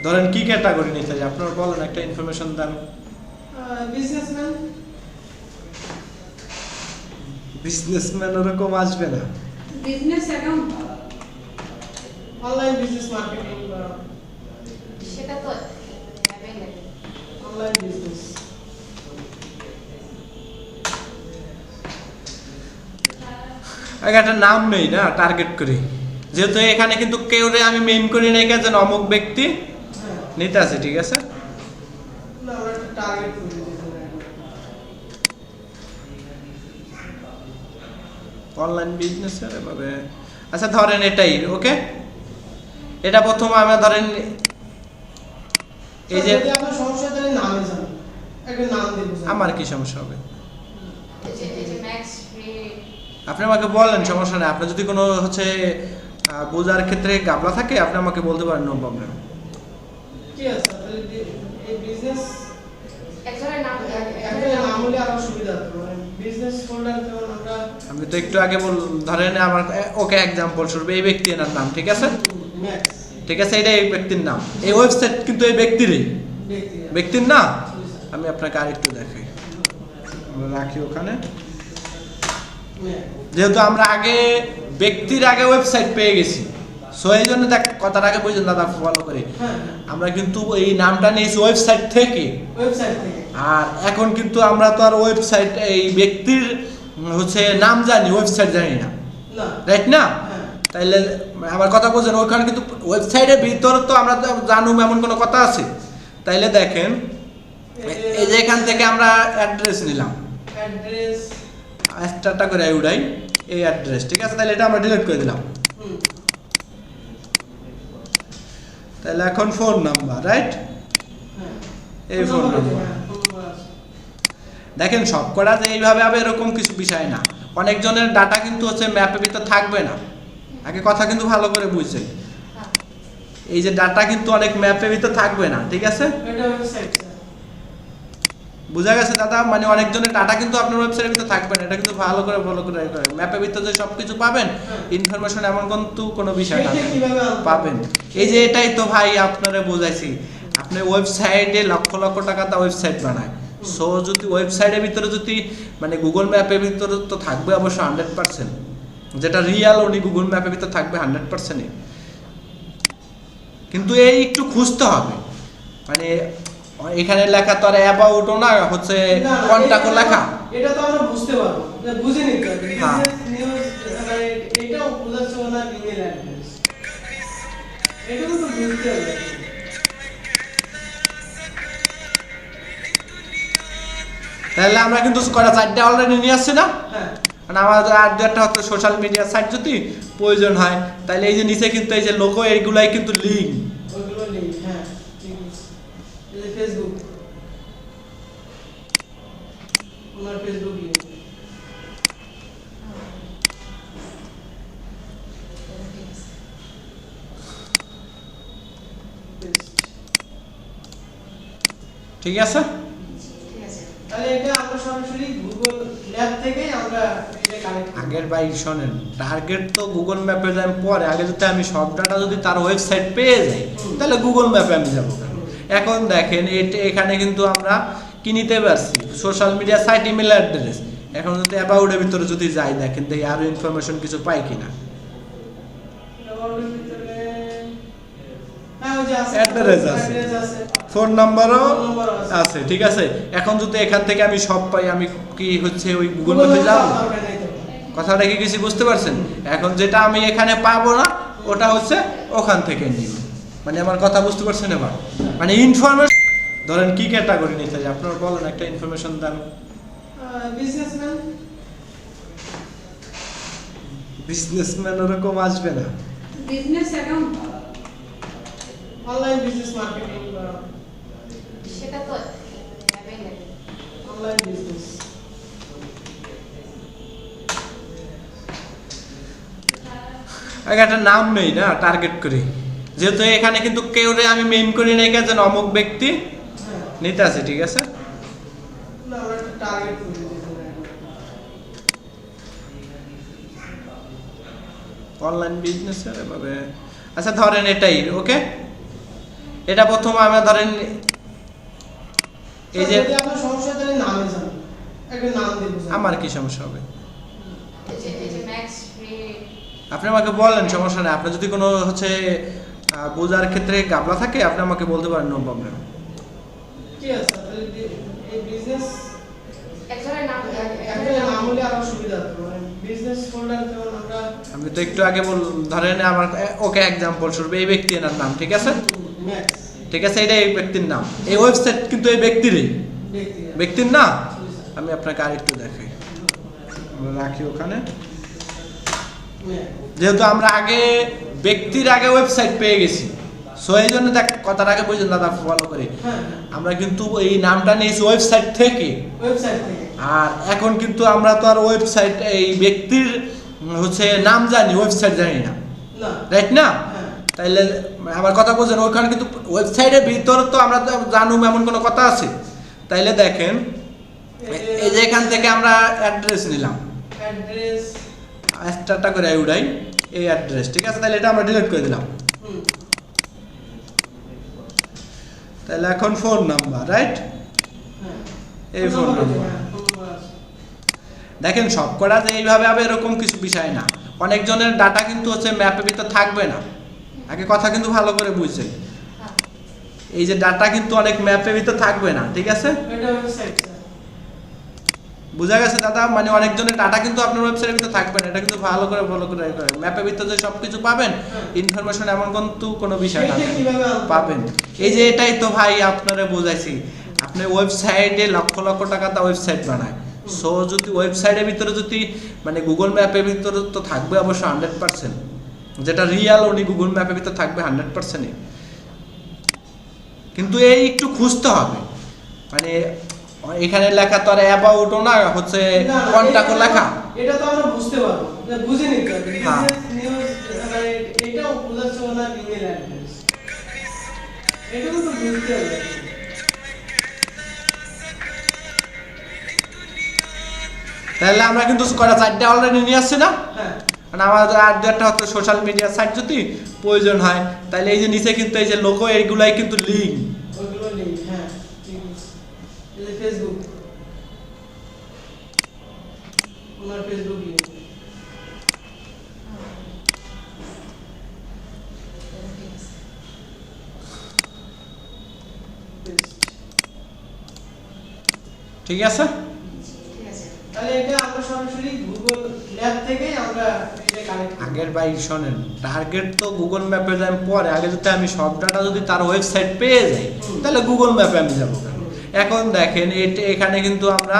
ধরেন কি ক্যাটাগরি নিতে চাই আপনারা বলেন, একটা ইনফরমেশন দেন। বিজনেসম্যান। বিজনেসম্যান ওরকম আসবে না। Business account online business marketing বা সেটা তো অ্যাভেলেবল। Online business. একটা নাম নেই না, টার্গেট করি, যেহেতু এখানে কিন্তু কেউ আমি মেইন করি নাই যেন অমুক ব্যক্তি হ্যাঁ, নিতে আছে, ঠিক আছে। না আমরা একটা টার্গেট করে দিতে অনলাইন বিজনেসের এভাবে। আচ্ছা ধরেন এটাই ওকে, এটা প্রথম আমরা ধরেন এই যে যদি আপনার সমস্যা তাহলে নামে জানেন, একটা নাম দেব। আমার কি সমস্যা হবে এই যে ম্যাক্স ফ্রি আপনি আমাকে বলেন, সমস্যা নেই। আপনার যদি কোনো হচ্ছে বোঝার ক্ষেত্রে গাবলা থাকে আপনি আমাকে বলতে পারেন, নো প্রবলেম। ঠিক আছে, তাহলে এই বিজনেস একজনের নাম একটা নাম হলে আরো সুবিধা হতো, মানে বিজনেস ফোল্ডার যেমন আমরা আমি তো একটু আগে ধরেন আমার ওকে এক্সাম্পল স্বরূপ এই ব্যক্তি এনার নাম, ঠিক আছে, ম্যাক্স ঠিক আছে, এটা এই ব্যক্তির নাম, এই ওয়েবসাইট কিন্তু এই ব্যক্তিরই, ব্যক্তির না। আমি আপনাকে আরেকটু দেখাই, আমরা রাখি ওখানে, যেহেতু আমরা আগে ব্যক্তির আগে ওয়েবসাইট পেয়ে গেছি, সো এই জন্য দেখ কথাটা আগে বুঝলেন দাদা, ফলো করে আমরা কিন্তু এই নামটা নিয়েছি ওয়েবসাইট থেকে, আর এখন কিন্তু আমরা তো আর ওয়েবসাইট এই ব্যক্তির হচ্ছে নাম জানি, ওয়েবসাইট জানি না, রাইট না? তাইলে আমার কথা বলছেন, ওইখানে কিন্তু ওয়েবসাইটের ভিতরে তো আমরা জানুম এমন কোনো কথা আছে। তাইলে দেখেন এই যে এখান থেকে আমরা অ্যাড্রেস নিলাম, অ্যাড্রেস একটা করে উড়াই এই অ্যাড্রেস, ঠিক আছে, তাহলে এটা আমরা ডিলিট করে দিলাম। তাহলে এখন ফোন নাম্বার, রাইট, এই ফোন নাম্বার দেখেন সবকটা যে এইভাবে হবে এরকম কিছু বিষয় না। অনেকজনের ডাটা কিন্তু হচ্ছে ম্যাপের ভিতর থাকবে না, আগে কথা কিন্তু ভালো করে বুঝছেন, এই যে ডাটা কিন্তু অনেক ম্যাপের ভিতর থাকবে না, ঠিক আছে, বুঝা গেছে দাদা? মানে অনেকজনের ডাটা কিন্তু আপনার ওয়েবসাইটের ভিতরে থাকবে না, এটা কিন্তু ভালো করে ফলো করে ম্যাপের ভিতরে যে সবকিছু পাবেন ইনফরমেশন এমন কিন্তু কোনো বিষয় না, পাবেন। এই যে এটাই তো ভাই আপনারা বোঝাইছি, আপনি ওয়েবসাইটে লক্ষ লক্ষ টাকা তা ওয়েবসাইট বানায়, সো যদি ওয়েবসাইটের ভিতরে যদি মানে গুগল ম্যাপের ভিতরে তো থাকবে অবশ্য 100%, যেটা রিয়াল উনি গুগল ম্যাপের ভিতরে থাকবে 100%, কিন্তু এই একটু খুঁজতে হবে, মানে এখানে লেখা তো আর অ্যাবাউটও না, হচ্ছে কন্টাক্টও লেখা, এটা তো আমরা বুঝতে পারবো, বুঝে নিতে হবে। হ্যাঁ। নিউজ এটাও বোঝাচ্ছে না, ইমেল অ্যাড্রেস এটাও তো বুঝতে হবে। তাহলে আমরা কিন্তু কয়টা 4টা অলরেডি নিয়ে আসছি না, হ্যাঁ, মানে আমাদের আর 2টা হচ্ছে সোশ্যাল মিডিয়া সাইট যদি প্রয়োজন হয়, তাহলে এই যে নিচে কিন্তু এই যে লোগো এইগুলাই কিন্তু লিঙ্ক, ওইগুলো লিংক। হ্যাঁ, ঠিক আছে, এই যে ফেসবুক, ওনার ফেসবুক লিংক। ঠিক আছে। ঠিক আছে। তাহলে এটা আমরা সরাসরি গুগল ম্যাপ থেকে আমরা এটা কানেক্ট করব। আগের ভাই শোনেন, টার্গেট তো গুগল ম্যাপে যাই পরে, আগে যদি আমি সব ডাটা যদি তার ওয়েবসাইট পেয়ে যাই তাহলে গুগল ম্যাপে আমি যাবো কেন? এখন দেখেন এখানে কিন্তু আমরা কি নিতে পারছি, social media site, email address. এখন যদি অ্যাবাউটের ভিতরে যদি যাই, দেখেন দেখি আরো ইনফরমেশন কিছু পাই কিনা। অ্যাবাউটের ভিতরে হ্যাঁ, ওই যে আছে, অ্যাড্রেস আছে, অ্যাড্রেস আছে, ফোন নাম্বারও ফোন নাম্বার আছে। আছে, ঠিক আছে। এখন যদি এখান থেকে আমি সব পাই, আমি কি হচ্ছে ওই গুগল ম্যাপে যাবো? কথাটা কি কিছু বুঝতে পারছেন? এখন যেটা আমি এখানে পাবো না ওটা হচ্ছে ওখান থেকে নিব, মানে আমার কথা বুঝতে পারছেন এবার? মানে ইনফরমেশন ধরেন কি ক্যাটাগরি নিতে চাই আপনারা বলেন, একটা ইনফরমেশন দেন। বিজনেসম্যান। বিজনেসম্যান ওরকম আসবে না। Business account online business marketing বা সেটা তো অ্যাভেলেবল। Online business. আগে একটা নাম নেই না, টার্গেট করি, যেহেতু এখানে কিন্তু কেউ আমি মেইন করি নাই যেন অমুক ব্যক্তি নিতে আছে, ঠিক আছে, না আমরা একটা টার্গেট করে দিতে অনলাইন বিজনেসের এভাবে। আচ্ছা ধরেন এটাই ওকে, এটা প্রথম আমরা ধরেন এই যে যদি আপনার সমস্যা তাহলে নামে জানেন একটা নাম দিয়ে বুঝান। আমার কি সমস্যা হবে এই যে ম্যাক্স ফ্রি আপনি আমাকে বলেন, সমস্যা নেই। আপনার যদি কোনো হচ্ছে বোঝার ক্ষেত্রে গাবলা থাকে আপনি আমাকে বলতে পারেন, নো প্রবলেম। ঠিক আছে তাহলে এই বিজনেস একজনের নাম একটা নাম হলে আরো সুবিধা হতো, মানে বিজনেস ফোল্ডার যেমন আমরা আমি তো একটু আগে ধরেন আমার ওকে এক্সাম্পল স্বরূপ এই ব্যক্তি এনার নাম, ঠিক আছে ম্যাক্স ঠিক আছে, এটা এই ব্যক্তির নাম। এই ওয়েবসাইট কিন্তু এই ব্যক্তিরই, দেখতে ব্যক্তির না। আমি আপনাকে আরেকটু দেখাই, আমরা রাখি ওখানে। যেহেতু আমরা আগে ব্যক্তির আগে ওয়েবসাইট পেয়ে গেছি, সো এই জন্য দেখ কথার আগে বুঝলেন দাদা ফলো করে, আমরা কিন্তু এই নামটা নিয়েছি ওয়েবসাইট থেকে। ওয়েবসাইট থেকে আর এখন কিন্তু আমরা তো আর ওয়েবসাইট এই ব্যক্তির হচ্ছে নাম জানি, ওয়েবসাইট জানি না, না রাইট না? হ্যাঁ তাইলে আমার কথা বুঝছেন, ওইখানে কিন্তু ওয়েবসাইটের ভিতর তো আমরা তো জানুম এমন কোনো কথা আছে। তাইলে দেখেন এই যে এখান থেকে আমরা অ্যাড্রেস নিলাম, অ্যাড্রেস একটা করে উড়াই এই অ্যাড্রেস, ঠিক আছে? তাহলে এটা আমরা ডিলিট করে দিলাম। তাহলে এখন ফোন নাম্বার, রাইট? এই ফোন নাম্বার দেখেন, সব করা যে এইভাবে হবে এরকম কিছু বিষয় না। অনেকজনের ডাটা কিন্তু হচ্ছে ম্যাপের ভিতর থাকবে না, আগে কথা কিন্তু ভালো করে বুঝছেন। এই যে ডাটা কিন্তু অনেক ম্যাপের ভিতর থাকবে না, ঠিক আছে? এটা ওয়েবসাইট বুঝা গেছে দাদা? মানে অনেকজনের ডাটা কিন্তু আপনার ওয়েবসাইটের ভিতরে থাকবে না, এটা কিন্তু ভালো করে ম্যাপের ভিতরে যে সবকিছু পাবেন ইনফরমেশন এমন কিন্তু কোনো বিষয় না, পাবেন। এই যে এটাই তো ভাই আপনারা বোঝাইছি, আপনি ওয়েবসাইটে লক্ষ লক্ষ টাকা তা ওয়েবসাইট বানায়। সো যদি ওয়েবসাইটের ভিতরে যদি মানে গুগল ম্যাপের ভিতরে তো থাকবে অবশ্য 100%, যেটা রিয়াল উনি গুগল ম্যাপের ভিতরে থাকবে 100%। কিন্তু এই একটু খুঁজতে হবে, মানে এখানে লেখা তো আর অ্যাবাউটও না, হচ্ছে কন্টাক্টও লেখা। এটা তো আমরা বুঝতে পারবো, বুঝে নিতে হবে। হ্যাঁ। বিজনেস নিউজ মানে এটাও বোঝাচ্ছে ওনার ইমেল অ্যাড্রেস, এটাও তো বুঝতে হবে। তাহলে আমরা কিন্তু কয়টা 4টা অলরেডি নিয়ে আসছি না? হ্যাঁ মানে আমাদের আর 2টা হচ্ছে সোশ্যাল মিডিয়া সাইট যদি প্রয়োজন হয়, তাহলে এই যে নিচে কিন্তু এই যে লোগো এইগুলাই কিন্তু লিঙ্ক। ওইগুলো লিঙ্ক, হ্যাঁ ঠিক আছে। এই যে ফেসবুক, ওনার ফেসবুক লিঙ্ক, ঠিক আছে? ঠিক আছে। তাহলে এটা আমরা সরাসরি গুগল ম্যাপ থেকে আমরা এটা কানেক্ট করি। আগের ভাই শোনেন, টার্গেট তো গুগল ম্যাপে যাই পরে, আগে যদি আমি সব ডাটা যদি তার ওয়েবসাইট পেয়ে যাই তাহলে গুগল ম্যাপে আমি যাবো কেন? এখন দেখেন এখানে কিন্তু আমরা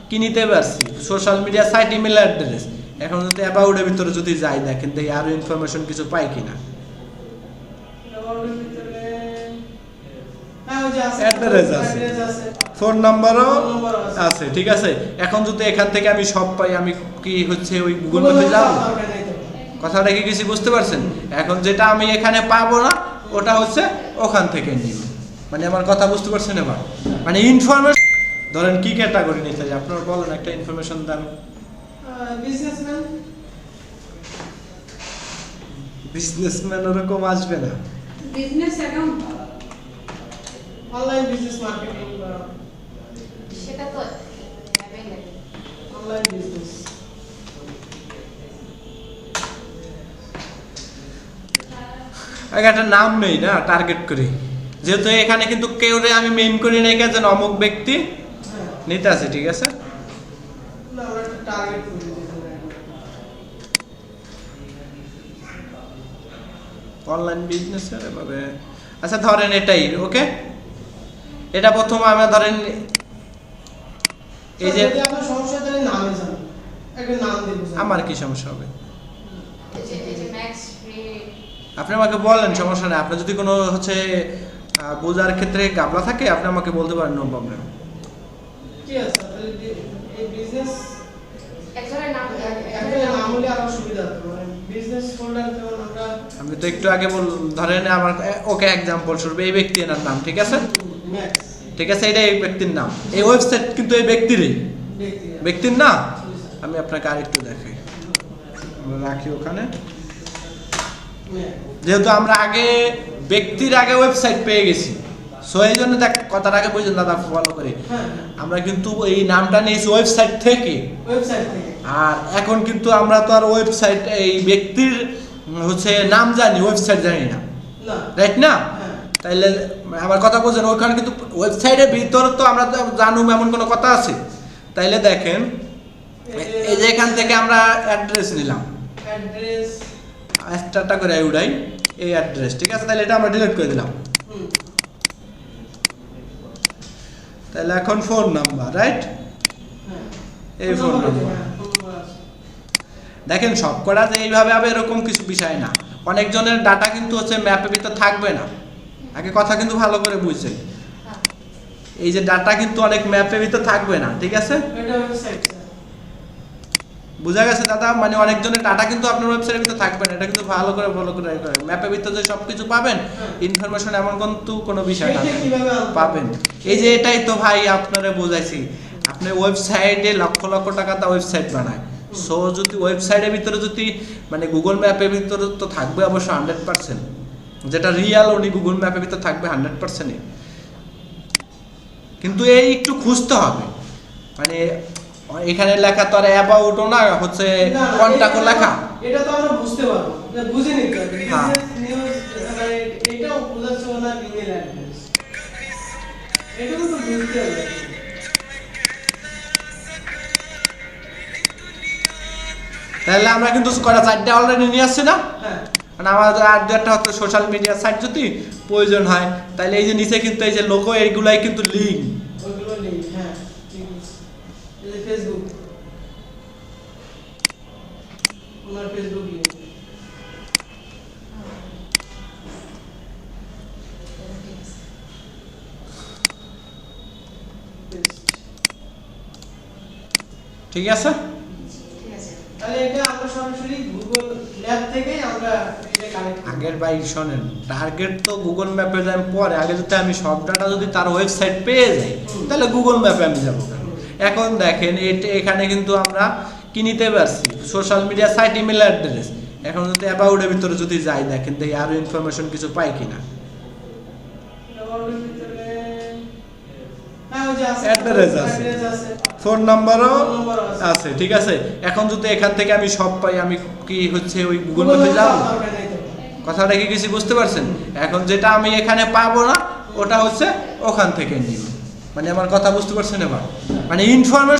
কি নিতে পারছি, social media site, email address. এখন যদি অ্যাবাউটের ভিতরে যদি যাই, দেখেন দেখি আরো ইনফরমেশন কিছু পাই কিনা। অ্যাবাউটের ভিতরে হ্যাঁ ওই যে আছে, অ্যাড্রেস আছে, অ্যাড্রেস আছে, ফোন নাম্বারও ফোন নাম্বার আছে। আছে, ঠিক আছে? এখন যদি এখান থেকে আমি সব পাই, আমি কি হচ্ছে ওই গুগল ম্যাপে যাবো? দরকার নেই তো। কথাটা কি কিছু বুঝতে পারছেন? এখন যেটা আমি এখানে পাবো না ওটা হচ্ছে ওখান থেকে নিব, মানে আমার কথা বুঝতে পারছেন এবার? মানে ইনফরমেশন ধরেন কি ক্যাটাগরি নিতে চাই আপনার বলেন, একটা ইনফরমেশন দেন। বিজনেসম্যান, বিজনেসম্যান ওরকম আসবে না। Business account online business marketing বা সেটা তো অ্যাভেলেবল। অনলাইন বিজনেস, আগে একটা নাম নেই না, টার্গেট করি, যেহেতু এখানে কিন্তু কেউ আমি মেইন করি নাই যেন অমুক ব্যক্তি হ্যাঁ নিতে আছে, ঠিক আছে? না আমরা একটা টার্গেট করে দিতে অনলাইন বিজনেসের এভাবে, আচ্ছা ধরেন এটাই ওকে। এটা প্রথম আমরা ধরেন এই যে যদি আপনার সমস্যা তাহলে নামে জানেন একটা নাম দিয়ে বুঝান। আমার কি সমস্যা হবে এই যে ম্যাক্স ফ্রি আপনি আমাকে বলেন, সমস্যা নেই। আপনার যদি কোনো হচ্ছে বোঝার ক্ষেত্রে গাবলা থাকে আপনি আমাকে বলতে পারেন, নো প্রবলেম। ঠিক আছে তাহলে এই বিজনেস একজনের নাম একটা নাম হলে আরো সুবিধা হতো, মানে বিজনেস ফোল্ডার যেমন আমরা আমি তো একটু আগে ধরেন আমার ওকে এক্সাম্পল স্বরূপ এই ব্যক্তি এনার নাম, ঠিক আছে ম্যাক্স ঠিক আছে, এটা এই ব্যক্তির নাম। এই ওয়েবসাইট কিন্তু এই ব্যক্তিরই, দেখতে ব্যক্তির না। আমি আপনাকে আরেকটু দেখাই, আমরা রাখি ওখানে। যেহেতু আমরা আগে ব্যক্তির আগে ওয়েবসাইট পেয়ে গেছি। সো এই জন্য দেখ কথাটাকে বুঝুন দাদা ফলো করে, হ্যাঁ আমরা কিন্তু এই নামটা নিয়েছি ওয়েবসাইট থেকে। আর এখন কিন্তু আমরা তো আর ওয়েবসাইট এই ব্যক্তির হচ্ছে নাম জানি, ওয়েবসাইট জানি না, না রাইট না? হ্যাঁ তাইলে আমার কথা বুঝেন, ওইখানে কিন্তু ওয়েবসাইটের ভিতর তো আমরা তো জানুম এমন কোনো কথা আছে? তাইলে দেখেন এই যে এখান থেকে আমরা অ্যাড্রেস নিলাম, অ্যাড্রেস একটা করে উড়াই এই অ্যাড্রেস, ঠিক আছে? তাহলে এটা আমরা ডিলিট করে দিলাম। তাহলে এখন ফোন নাম্বার, রাইট? হ্যাঁ এই ফোন নাম্বার দেখেন সবকটা যে এইভাবে হবে এরকম কিছু বিষয় না। অনেকজনের ডাটা কিন্তু হচ্ছে ম্যাপের ভিতর থাকবে না, আগে কথা কিন্তু ভালো করে বুঝছেন। হ্যাঁ এই যে ডাটা কিন্তু অনেক ম্যাপের ভিতর থাকবে না, ঠিক আছে? এটা ওয়েবসাইট বুঝা গেছে দাদা? মানে অনেকজনের ডাটা কিন্তু আপনার ওয়েবসাইটের ভিতর থাকবে না, এটা কিন্তু ভালো করে ম্যাপের ভিতর যে সব কিছু পাবেন ইনফরমেশন এমন কিন্তু কোনো বিষয় না, কিভাবে পাবেন। এই যে এটাই তো ভাই আপনারা বোঝাইছি, আপনি ওয়েবসাইটে লক্ষ লক্ষ টাকা তা ওয়েবসাইট বানায়। সো যদি ওয়েবসাইটের ভিতরে যদি মানে গুগল ম্যাপের ভিতরে তো থাকবে অবশ্য 100%, যেটা রিয়াল উনি গুগল ম্যাপের ভিতরে থাকবে 100%। কিন্তু এই একটু খুঁজতে হবে, মানে এখানে লেখা তো আর অ্যাবাউটও না, হচ্ছে কন্টাক্টও লেখা। এটা তো আমরা বুঝতে পারবো, বুঝে নিতে হবে। হ্যাঁ। নিউজ মানে এটাও বোঝাচ্ছে ওনার ইমেল অ্যাড্রেস, এটাও তো বুঝতে হবে। তাহলে আমরা কিন্তু কটা 4টা অলরেডি নিয়ে আসছি না? হ্যাঁ মানে আমাদের আর দু একটা হয়তো সোশ্যাল মিডিয়া সাইট যদি প্রয়োজন হয়, তাহলে এই যে নিচে কিন্তু এই যে লোগো এইগুলাই কিন্তু লিঙ্ক। ওইগুলো লিংক, হ্যাঁ ঠিক আছে। এই যে ফেসবুক, ওনার ফেসবুক লিংক। ঠিক আছে? ঠিক আছে। তাহলে এটা আমরা সরাসরি গুগল ল্যাব থেকে আমরা এটা কানেক্ট করব। আগের ভাই শোনেন, টার্গেট তো গুগল ম্যাপে যাই পরে, আগে যদি আমি সব ডাটা যদি তার ওয়েবসাইট পেয়ে যাই তাহলে গুগল ম্যাপে আমি যাবো। এখন দেখেন এখানে কিন্তু আমরা কি নিতে পারছি, social media site, email address. এখন যদি অ্যাবাউটের ভিতরে যদি যাই, দেখেন দেখি আরো ইনফরমেশন কিছু পাই কিনা। অ্যাবাউটের ভিতরে হ্যাঁ ওই যে আছে, অ্যাড্রেস আছে, অ্যাড্রেস আছে, ফোন নাম্বারও ফোন নাম্বারও আছে। আছে, ঠিক আছে? এখন যদি এখান থেকে আমি সব পাই, আমি কি হচ্ছে ওই গুগল ম্যাপে যাবো? দরকার নেই তো। কথাটা কি কিছু বুঝতে পারছেন? এখন যেটা আমি এখানে পাবো না ওটা হচ্ছে ওখান থেকে নিব। মানে আমার কথা বুঝতে পারছেন এবার? মানে ইনফরমেশন